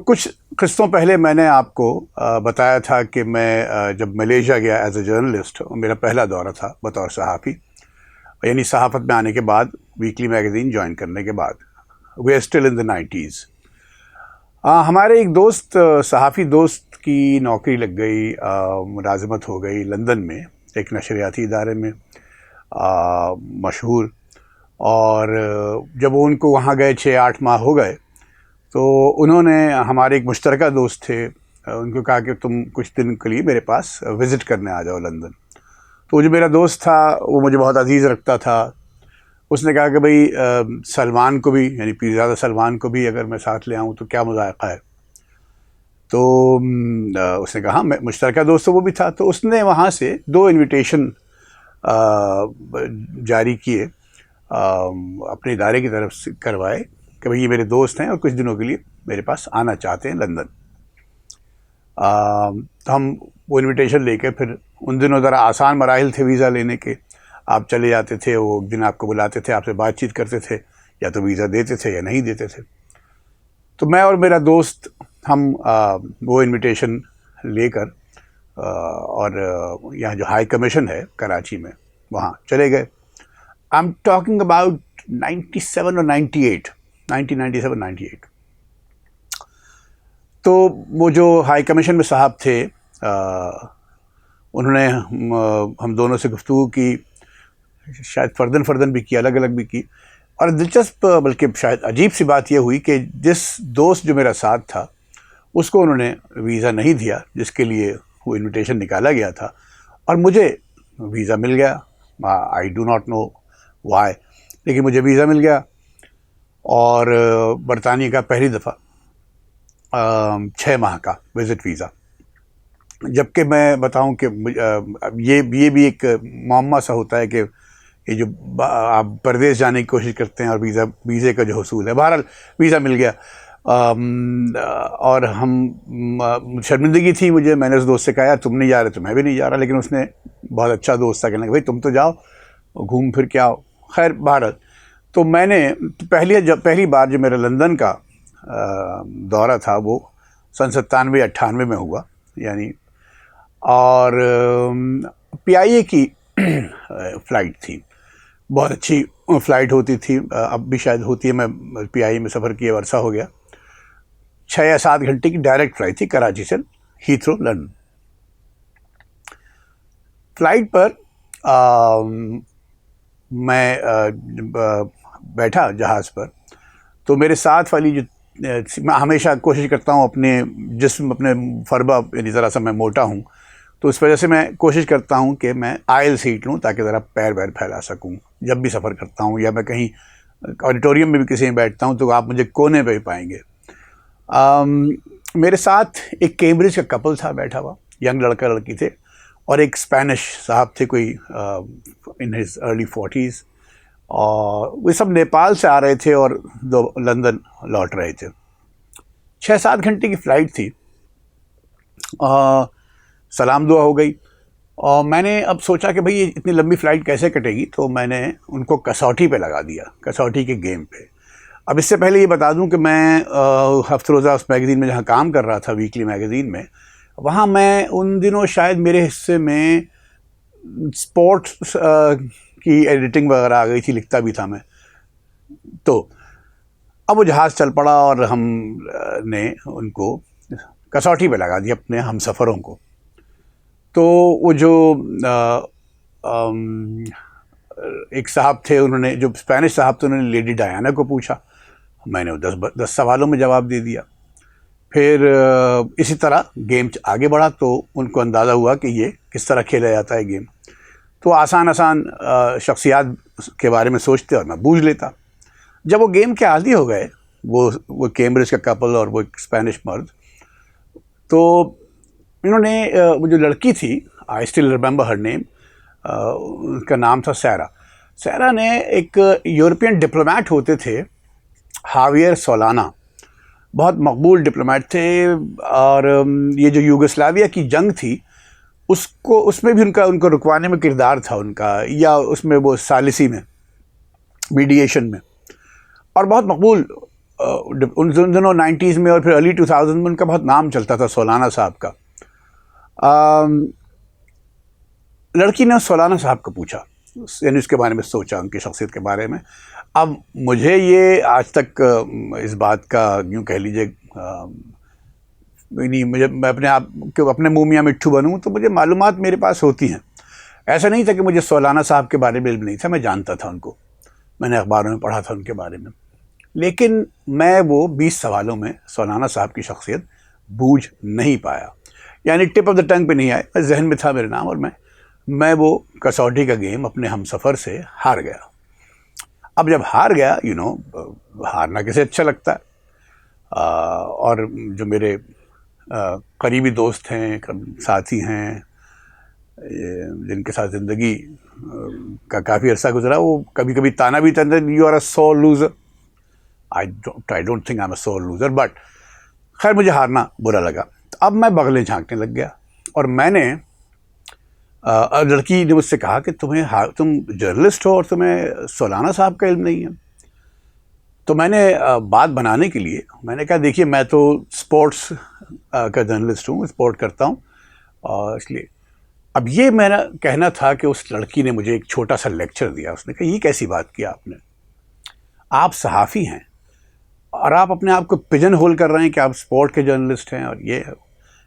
کچھ قسطوں پہلے میں نے آپ کو بتایا تھا کہ میں جب ملیشیا گیا ایز اے جرنلسٹ، میرا پہلا دورہ تھا بطور صحافی، یعنی صحافت میں آنے کے بعد، ویکلی میگزین جوائن کرنے کے بعد. We are still in the 90s. ہمارے ایک دوست، صحافی دوست کی نوکری لگ گئی، ملازمت ہو گئی لندن میں ایک نشریاتی ادارے میں مشہور. اور جب وہ ان کو وہاں گئے 6-8 ماہ ہو گئے تو انہوں نے، ہمارے ایک مشترکہ دوست تھے، ان کو کہا کہ تم کچھ دن کے لیے میرے پاس وزٹ کرنے آ جاؤ لندن. تو جو میرا دوست تھا وہ مجھے بہت عزیز رکھتا تھا. اس نے کہا کہ بھئی سلمان کو بھی، یعنی پیرزادہ سلمان کو بھی اگر میں ساتھ لے آؤں تو کیا مذائقہ ہے. تو اس نے کہا مشترکہ دوست وہ بھی تھا. تو اس نے وہاں سے 2 انویٹیشن جاری کیے، اپنے ادارے کی طرف سے کروائے کہ بھئی یہ میرے دوست ہیں اور کچھ دنوں کے لیے میرے پاس آنا چاہتے ہیں لندن. تو ہم وہ انویٹیشن لے کے، پھر ان دنوں ذرا آسان مراحل تھے ویزا لینے کے. آپ چلے جاتے تھے، وہ ایک دن آپ کو بلاتے تھے، آپ سے بات چیت کرتے تھے، یا تو ویزا دیتے تھے یا نہیں دیتے تھے. تو میں اور میرا دوست ہم وہ انویٹیشن لے کر اور یہاں جو ہائی کمیشن ہے کراچی میں وہاں چلے گئے. آئی ایم ٹاکنگ اباؤٹ 97 اور 98، 1997-98. تو وہ جو ہائی کمیشن میں صاحب تھے، انہوں نے ہم دونوں سے گفتگو کی، شاید فردن بھی کی، الگ الگ بھی کی. اور دلچسپ بلکہ شاید عجیب سی بات یہ ہوئی کہ جس دوست جو میرا ساتھ تھا اس کو انہوں نے ویزا نہیں دیا جس کے لیے وہ انویٹیشن نکالا گیا تھا، اور مجھے ویزا مل گیا. I do not know why, لیکن مجھے ویزا مل گیا. اور برطانیہ کا پہلی دفعہ 6 ماہ کا وزٹ ویزا. جبکہ میں بتاؤں کہ یہ بھی ایک معمہ سا ہوتا ہے کہ یہ جو آپ پردیس جانے کی کوشش کرتے ہیں اور ویزے کا جو حصول ہے. بہرحال ویزا مل گیا. اور ہم شرمندگی تھی مجھے، میں نے اس دوست سے کہا یار تم نہیں جا رہے تو میں بھی نہیں جا رہا، لیکن اس نے، بہت اچھا دوست تھا، کہنے لگا بھائی تم تو جاؤ، گھوم پھر کے آؤ. خیر بہرحال تو میں نے پہلی بار جو میرا لندن کا دورہ تھا وہ سن 97-98 میں ہوا، یعنی. اور PIA کی فلائٹ تھی، بہت اچھی فلائٹ ہوتی تھی، اب بھی شاید ہوتی ہے، میں PIA میں سفر کیے عرصہ ہو گیا. 6 یا 7 گھنٹے کی ڈائریکٹ فلائٹ تھی کراچی سے ہیتھرو لندن. فلائٹ پر میں بیٹھا جہاز پر، تو میرے ساتھ والی جو، میں ہمیشہ کوشش کرتا ہوں اپنے جسم، اپنے فربہ، یعنی ذرا سا میں موٹا ہوں تو اس وجہ سے میں کوشش کرتا ہوں کہ میں آئل سیٹ لوں تاکہ ذرا پیر پھیلا سکوں جب بھی سفر کرتا ہوں، یا میں کہیں آڈیٹوریم میں بھی کسی میں بیٹھتا ہوں تو آپ مجھے کونے پہ ہی پائیں گے. میرے ساتھ ایک کیمبرج کا کپل تھا بیٹھا ہوا، ینگ لڑکا لڑکی تھے، اور ایک اسپینش صاحب تھے، کوئی ان ہز ارلی 40s، اور وہ سب نیپال سے آ رہے تھے اور لندن لوٹ رہے تھے. 6-7 گھنٹے کی فلائٹ تھی. سلام دعا ہو گئی، اور میں نے اب سوچا کہ بھئی یہ اتنی لمبی فلائٹ کیسے کٹے گی، تو میں نے ان کو کسوٹی پہ لگا دیا، کسوٹی کے گیم پہ. اب اس سے پہلے یہ بتا دوں کہ میں ہفتہ روزہ اس میگزین میں جہاں کام کر رہا تھا، ویکلی میگزین میں، وہاں میں ان دنوں شاید میرے حصے میں سپورٹس کی ایڈیٹنگ وغیرہ آ گئی تھی، لکھتا بھی تھا میں. تو اب وہ جہاز چل پڑا اور ہم نے ان کو کسوٹی پہ لگا دیا، اپنے ہم سفروں کو. تو وہ جو ایک صاحب تھے، انہوں نے، جو اسپینش صاحب تھے، انہوں نے لیڈی ڈایانا کو پوچھا. میں نے 10 سوالوں میں جواب دے دیا. پھر اسی طرح گیم آگے بڑھا تو ان کو اندازہ ہوا کہ یہ کس طرح کھیلا جاتا ہے گیم. تو آسان شخصیات کے بارے میں سوچتے اور میں بوجھ لیتا. جب وہ گیم کے عادی ہو گئے، وہ کیمبرج کا کپل اور وہ ایک اسپینش مرد، تو انہوں نے، وہ جو لڑکی تھی، آئی اسٹل ریمبر ہر نیم، ان کا نام تھا سیرا نے، ایک یورپین ڈپلومیٹ ہوتے تھے ہاویئر سولانا، بہت مقبول ڈپلومیٹ تھے. اور یہ جو یوگوسلاویہ کی جنگ تھی اس میں بھی ان کو رکوانے میں کردار تھا ان کا، یا اس میں وہ ثالثی میں، میڈییشن میں، اور بہت مقبول ان دنوں 90s میں اور پھر ارلی 2000 میں ان کا بہت نام چلتا تھا، سولانا صاحب کا. لڑکی نے سولانا صاحب کو پوچھا، یعنی اس کے بارے میں سوچا، ان کی شخصیت کے بارے میں. اب مجھے یہ آج تک اس بات کا یوں کہہ لیجیے نہیں، میں اپنے آپ کے اپنے منہ میاں مٹھو بنوں تو مجھے معلومات میرے پاس ہوتی ہیں. ایسا نہیں تھا کہ مجھے سولانا صاحب کے بارے میں علم نہیں تھا، میں جانتا تھا ان کو، میں نے اخباروں میں پڑھا تھا ان کے بارے میں، لیکن میں وہ 20 سوالوں میں سولانا صاحب کی شخصیت بوجھ نہیں پایا. یعنی ٹپ آف دا ٹنگ پہ نہیں آئے، ذہن میں تھا میرے نام، اور میں وہ کسوٹی کا گیم اپنے ہم سفر سے ہار گیا. اب جب ہار گیا، ہارنا کیسے اچھا لگتا ہے. اور جو میرے قریبی دوست ہیں، ساتھی ہیں، جن کے ساتھ زندگی کا کافی عرصہ گزرا، وہ کبھی کبھی تانا بھی تنتے، you are a sore loser. I don't think I am a sore loser, but خیر مجھے ہارنا برا لگا. اب میں بغلیں جھانکنے لگ گیا، اور میں نے لڑکی نے مجھ سے کہا کہ تم جرنلسٹ ہو اور تمہیں سولانا صاحب کا علم نہیں ہے. تو میں نے بات بنانے کے لیے میں نے کہا دیکھیے میں تو اسپورٹس کا جرنلسٹ ہوں، اسپورٹ کرتا ہوں، اور اس لیے اب یہ میرا کہنا تھا کہ اس لڑکی نے مجھے ایک چھوٹا سا لیکچر دیا. اس نے کہا یہ کیسی بات کی آپ نے، آپ صحافی ہیں اور آپ اپنے آپ کو پجن ہول کر رہے ہیں کہ آپ اسپورٹ کے جرنلسٹ ہیں. اور یہ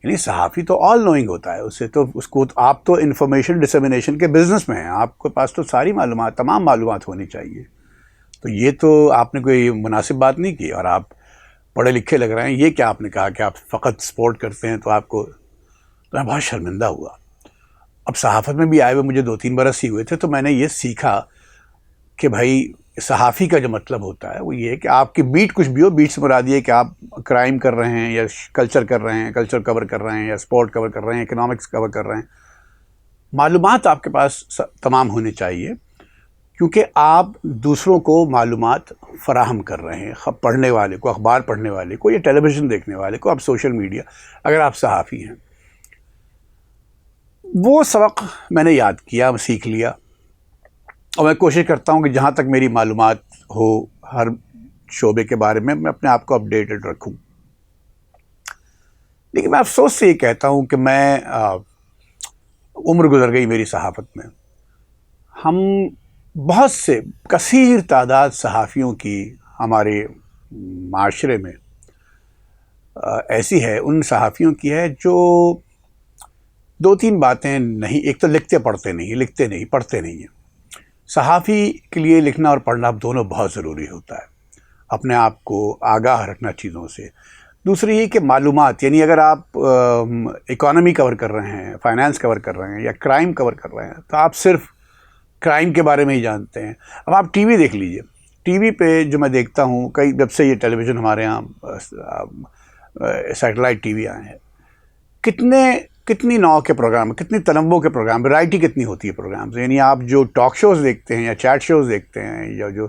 یعنی صحافی تو آل نوئنگ ہوتا ہے، اسے تو اس کو آپ تو انفارمیشن ڈسمینیشن کے بزنس میں ہیں، آپ کے پاس تو ساری معلومات، تمام معلومات ہونی چاہیے. تو یہ تو آپ نے کوئی مناسب بات نہیں کی، اور آپ پڑھے لکھے لگ رہے ہیں. یہ کیا آپ نے کہا کہ آپ فقط سپورٹ کرتے ہیں تو آپ کو، تو میں بہت شرمندہ ہوا. اب صحافت میں بھی آئے ہوئے مجھے 2-3 برس ہی ہوئے تھے، تو میں نے یہ سیکھا کہ بھائی صحافی کا جو مطلب ہوتا ہے وہ یہ ہے کہ آپ کی بیٹ کچھ بھی ہو، بیٹ سے مراد یہ ہے کہ آپ کرائم کر رہے ہیں یا کلچر کر رہے ہیں، کلچر کور کر رہے ہیں، یا اسپورٹ کور کر رہے ہیں، اکنامکس کور کر رہے ہیں، معلومات آپ کے پاس تمام ہونی چاہیے، کیونکہ آپ دوسروں کو معلومات فراہم کر رہے ہیں، پڑھنے والے کو، اخبار پڑھنے والے کو، یا ٹیلی ویژن دیکھنے والے کو، آپ سوشل میڈیا، اگر آپ صحافی ہیں. وہ سبق میں نے یاد کیا، سیکھ لیا، اور میں کوشش کرتا ہوں کہ جہاں تک میری معلومات ہو ہر شعبے کے بارے میں اپنے آپ کو اپڈیٹڈ رکھوں. لیکن میں افسوس سے یہ کہتا ہوں کہ میں عمر گزر گئی میری صحافت میں. ہم بہت سے کثیر تعداد صحافیوں کی ہمارے معاشرے میں ایسی ہے، ان صحافیوں کی ہے جو 2-3 باتیں نہیں، ایک تو لکھتے پڑھتے نہیں، پڑھتے نہیں ہیں. صحافی کے لیے لکھنا اور پڑھنا دونوں بہت ضروری ہوتا ہے، اپنے آپ کو آگاہ رکھنا چیزوں سے. دوسری یہ کہ معلومات، یعنی اگر آپ اکانومی کور کر رہے ہیں، فائنانس کور کر رہے ہیں، یا کرائم کور کر رہے ہیں، تو آپ صرف کرائم کے بارے میں ہی جانتے ہیں. اب آپ ٹی وی دیکھ لیجئے، ٹی وی پہ جو میں دیکھتا ہوں، جب سے یہ ٹیلی ویژن ہمارے ہاں سیٹلائٹ ٹی وی آئے ہیں، کتنی نوع کے پروگرام، کتنی تنوع کے پروگرام، ورائٹی کتنی ہوتی ہے پروگرامز. یعنی آپ جو ٹاک شوز دیکھتے ہیں یا چیٹ شوز دیکھتے ہیں یا جو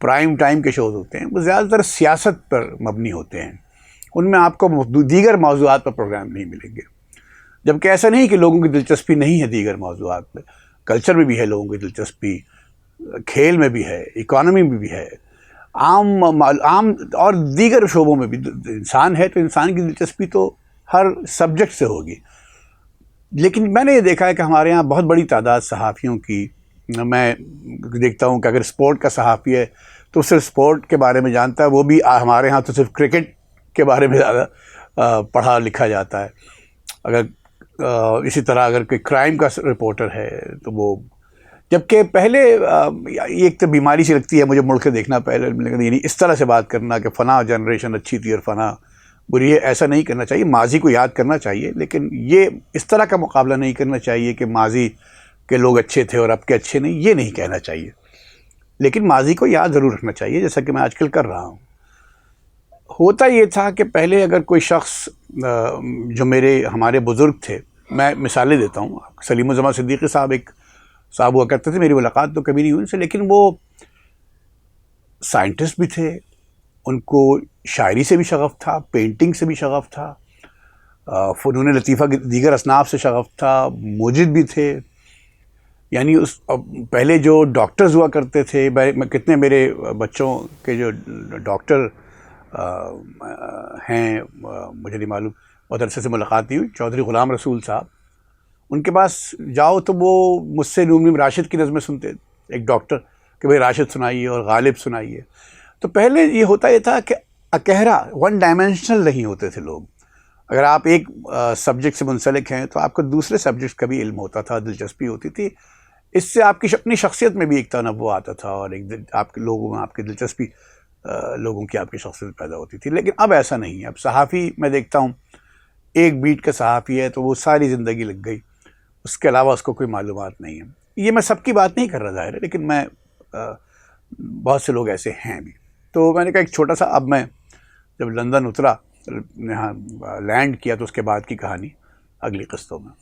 پرائم ٹائم کے شوز ہوتے ہیں، وہ زیادہ تر سیاست پر مبنی ہوتے ہیں. ان میں آپ کو دیگر موضوعات پر پروگرام نہیں ملیں گے. جبکہ ایسا نہیں کہ لوگوں کی دلچسپی نہیں ہے دیگر موضوعات میں، کلچر میں بھی ہے لوگوں کی دلچسپی، کھیل میں بھی ہے، اکانومی میں بھی ہے، عام اور دیگر شعبوں میں بھی. انسان ہے تو انسان کی دلچسپی تو ہر سبجیکٹ سے ہوگی. لیکن میں نے یہ دیکھا ہے کہ ہمارے ہاں بہت بڑی تعداد صحافیوں کی، میں دیکھتا ہوں کہ اگر اسپورٹ کا صحافی ہے تو صرف اسپورٹ کے بارے میں جانتا ہے، وہ بھی ہمارے ہاں تو صرف کرکٹ کے بارے میں زیادہ پڑھا لکھا جاتا ہے. اگر اسی طرح اگر کوئی کرائم کا رپورٹر ہے تو وہ، جبکہ پہلے یہ ایک تو بیماری سی لگتی ہے مجھے مڑ کے دیکھنا پہلے، یعنی اس طرح سے بات کرنا کہ فلاں جنریشن اچھی تھی اور فلاں بری ہے، ایسا نہیں کرنا چاہیے. ماضی کو یاد کرنا چاہیے، لیکن یہ اس طرح کا مقابلہ نہیں کرنا چاہیے کہ ماضی کے لوگ اچھے تھے اور اب کے اچھے نہیں، یہ نہیں کہنا چاہیے. لیکن ماضی کو یاد ضرور رکھنا چاہیے، جیسا کہ میں آج کل کر رہا ہوں. ہوتا یہ تھا کہ پہلے اگر کوئی شخص جو ہمارے بزرگ تھے، میں مثالیں دیتا ہوں، سلیم الزمان صدیقی صاحب ایک صاحب ہوا کرتے تھے، میری ملاقات تو کبھی نہیں ہوئی ان سے، لیکن وہ سائنٹسٹ بھی تھے، ان کو شاعری سے بھی شغف تھا، پینٹنگ سے بھی شغف تھا، فنون لطیفہ کے دیگر اصناف سے شغف تھا، موجد بھی تھے. یعنی پہلے جو ڈاکٹرز ہوا کرتے تھے، کتنے میرے بچوں کے جو ڈاکٹر ہیں مجھے نہیں معلوم، بہت عرصے سے ملاقات نہیں ہوئی، چودھری غلام رسول صاحب، ان کے پاس جاؤ تو وہ مجھ سے نون میم راشد کی نظمیں سنتے، ایک ڈاکٹر، کہ بھائی راشد سنائیے اور غالب سنائیے. تو پہلے یہ تھا کہ اکہرا ون ڈائمینشنل نہیں ہوتے تھے لوگ. اگر آپ ایک سبجیکٹ سے منسلک ہیں تو آپ کو دوسرے سبجیکٹ کا بھی علم ہوتا تھا، دلچسپی ہوتی تھی. اس سے آپ کی اپنی شخصیت میں بھی ایک تنوع آتا تھا، اور ایک آپ کے لوگوں میں آپ کی دلچسپی، لوگوں کی آپ کی شخصیت پیدا ہوتی تھی. لیکن اب ایسا نہیں ہے. اب صحافی میں دیکھتا ہوں ایک بیٹ کا صحافی ہے تو وہ ساری زندگی لگ گئی، اس کے علاوہ اس کو کوئی معلومات نہیں ہے. یہ میں سب کی بات نہیں کر رہا ظاہر ہے، لیکن میں بہت سے لوگ ایسے ہیں بھی. تو میں نے کہا ایک چھوٹا سا، اب میں جب لندن اترا، یہاں لینڈ کیا، تو اس کے بعد کی کہانی اگلی قسطوں میں.